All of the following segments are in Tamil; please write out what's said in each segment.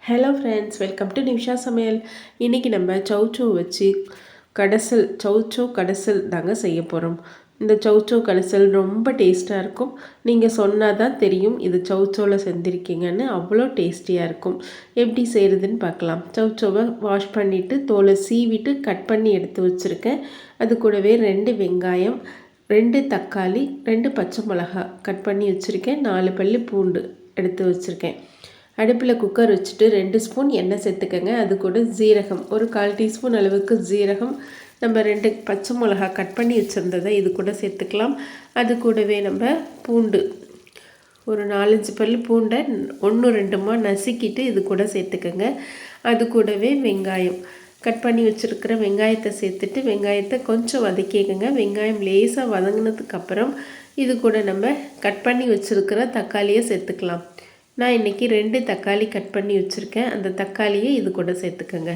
Hello friends, welcome to Nimisha சமையல். இன்றைக்கி நம்ம சௌச்சௌ வச்சு சௌச்சௌ கடைசல் தாங்க செய்ய போகிறோம். இந்த சௌச்சௌ கடைசல் ரொம்ப டேஸ்ட்டாக இருக்கும். நீங்கள் சொன்னால் தான் தெரியும் இது சௌச்சௌவில் செஞ்சுருக்கீங்கன்னு. அவ்வளோ டேஸ்டியாக இருக்கும். எப்படி செய்கிறதுன்னு பார்க்கலாம். சௌச்சௌவை வாஷ் பண்ணிவிட்டு தோலை சீவிட்டு கட் பண்ணி எடுத்து வச்சுருக்கேன். அது கூடவே 2 வெங்காயம், 2 தக்காளி, 2 பச்சை மிளகாய் கட் பண்ணி வச்சுருக்கேன். 4 பல் பூண்டு எடுத்து வச்சுருக்கேன். அடுப்பில் குக்கர் வச்சுட்டு 2 ஸ்பூன் எண்ணெய் சேர்த்துக்கங்க. அது கூட ஜீரகம், ஒரு 1/4 டீஸ்பூன் அளவுக்கு ஜீரகம், நம்ம 2 பச்சை மிளகாய் கட் பண்ணி வச்சுருந்ததை இது கூட சேர்த்துக்கலாம். அது கூடவே நம்ம பூண்டு, ஒரு 4-5 பல் பூண்டை 1-2 நசுக்கிட்டு இது கூட சேர்த்துக்கங்க. அது கூடவே வெங்காயம், கட் பண்ணி வச்சுருக்கிற வெங்காயத்தை சேர்த்துட்டு வெங்காயத்தை கொஞ்சம் வதக்கிக்கங்க. வெங்காயம் லேசாக வதங்கினதுக்கப்புறம் இது கூட நம்ம கட் பண்ணி வச்சுருக்கிற தக்காளியை சேர்த்துக்கலாம். நான் இன்றைக்கி 2 தக்காளி கட் பண்ணி வச்சுருக்கேன். அந்த தக்காளியை இது கூட சேர்த்துக்கங்க.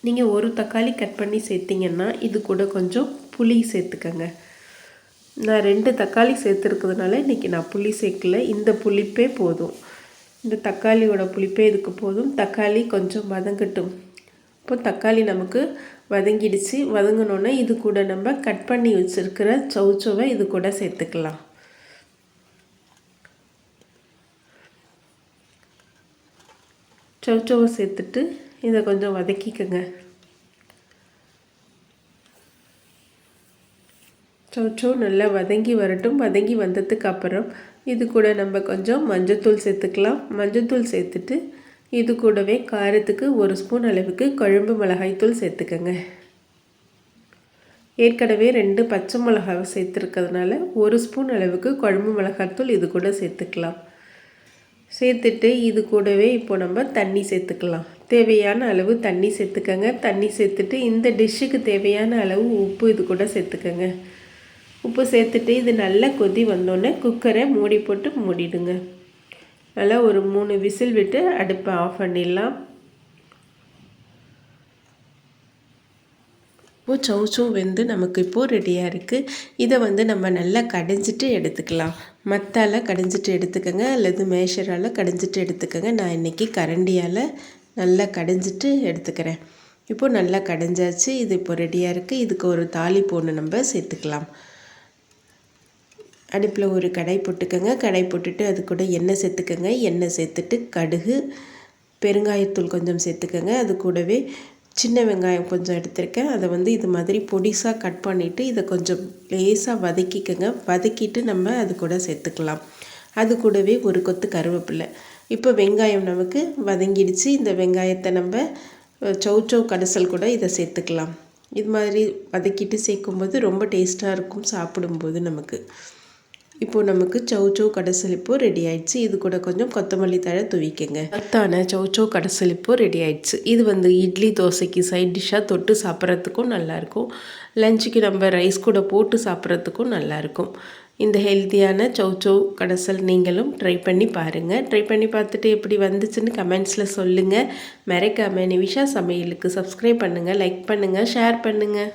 நீங்கள் ஒரு தக்காளி கட் பண்ணி சேர்த்திங்கன்னா இது கூட கொஞ்சம் புளி சேர்த்துக்கங்க. நான் 2 தக்காளி சேர்த்துருக்கிறதுனால இன்றைக்கி நான் புளி சேர்க்கல. இந்த புளிப்பே போதும். இந்த தக்காளியோட புளிப்பே இதுக்கு போதும். தக்காளி கொஞ்சம் வதங்கட்டும். இப்போ தக்காளி நமக்கு வதங்கிடுச்சு. வதங்கினோன்னே இது கூட நம்ம கட் பண்ணி வச்சுருக்கிற சௌச்சௌவை இது கூட சேர்த்துக்கலாம். சௌச்சௌவை சேர்த்துட்டு இதை கொஞ்சம் வதக்கிக்கங்க. சௌச்சௌ நல்லா வதங்கி வரட்டும். வதங்கி வந்ததுக்கு அப்புறம் இது கூட நம்ம கொஞ்சம் மஞ்சத்தூள் சேர்த்துக்கலாம். மஞ்சத்தூள் சேர்த்துட்டு இது கூடவே காரத்துக்கு 1 ஸ்பூன் அளவுக்கு குழம்பு மிளகாய்த்தூள் சேர்த்துக்கங்க. ஏற்கனவே 2 பச்சை மிளகாவை சேர்த்துருக்கிறதுனால 1 ஸ்பூன் அளவுக்கு குழம்பு மிளகாய்த்தூள் இது கூட சேர்த்துக்கலாம். சேர்த்துட்டு இது கூடவே இப்போ நம்ம தண்ணி சேர்த்துக்கலாம். தேவையான அளவு தண்ணி சேர்த்துக்கங்க. தண்ணி சேர்த்துட்டு இந்த டிஷ்ஷுக்கு தேவையான அளவு உப்பு இது கூட சேர்த்துக்கங்க. உப்பு சேர்த்துட்டு இது நல்லா கொதி வந்தோடனே குக்கரை மூடி போட்டு மூடிடுங்க. நல்லா ஒரு 3 விசில் விட்டு அடுப்பை ஆஃப் பண்ணிடலாம். இப்போது சௌச்சௌ வெந்து நமக்கு இப்போது ரெடியாக இருக்குது. இதை நம்ம நல்லா கடைஞ்சிட்டு எடுத்துக்கலாம். மத்தால் கடைஞ்சிட்டு எடுத்துக்கோங்க அல்லது மேஷரால் கடைஞ்சிட்டு எடுத்துக்கோங்க. நான் இன்றைக்கி கரண்டியால் நல்லா கடைஞ்சிட்டு எடுத்துக்கிறேன். இப்போது நல்லா கடைஞ்சாச்சு. இது இப்போ ரெடியாக இருக்குது. இதுக்கு ஒரு தாளிப்பு ஒன்று நம்ம சேர்த்துக்கலாம். அடுப்பில் ஒரு கடாய் போட்டுக்கோங்க. கடாய் போட்டுட்டு அது கூட எண்ணெய் சேர்த்துக்கோங்க. எண்ணெய் சேர்த்துட்டு கடுகு, பெருங்காயத்தூள் கொஞ்சம் சேர்த்துக்கோங்க. அது கூடவே சின்ன வெங்காயம் கொஞ்சம் எடுத்திருக்கேன். அதை இது மாதிரி பொடிசாக கட் பண்ணிவிட்டு இதை கொஞ்சம் லேசாக வதக்கிக்கோங்க. வதக்கிட்டு நம்ம அது கூட சேர்த்துக்கலாம். அது கூடவே ஒரு கொத்து கருவேப்பிலை. இப்போ வெங்காயம் நமக்கு வதங்கிடுச்சு. இந்த வெங்காயத்தை நம்ம சௌச்சௌ கடைசல் கூட இதை சேர்த்துக்கலாம். இது மாதிரி வதக்கிட்டு சேர்க்கும்போது ரொம்ப டேஸ்ட்டாக இருக்கும் சாப்பிடும்போது நமக்கு. இப்போது நமக்கு சௌச்சௌ கடைசல் இப்போது ரெடி ஆயிடுச்சு. இது கூட கொஞ்சம் கொத்தமல்லி தழை தூவிக்கங்க. அத்தான சௌச்சௌ கடைசல் இப்போது ரெடி ஆயிடுச்சு. இது இட்லி தோசைக்கு சைட் டிஷ்ஷாக தொட்டு சாப்பிட்றதுக்கும் நல்லாயிருக்கும். லஞ்சுக்கு நம்ம ரைஸ் கூட போட்டு சாப்பிட்றதுக்கும் நல்லாயிருக்கும். இந்த ஹெல்த்தியான சௌச்சௌ கடைசல் நீங்களும் ட்ரை பண்ணி பாருங்கள். ட்ரை பண்ணி பார்த்துட்டு எப்படி வந்துச்சுன்னு கமெண்ட்ஸில் சொல்லுங்கள். மறக்காமல் நிமிஷா சமையலுக்கு சப்ஸ்கிரைப் பண்ணுங்கள், லைக் பண்ணுங்கள், ஷேர் பண்ணுங்கள்.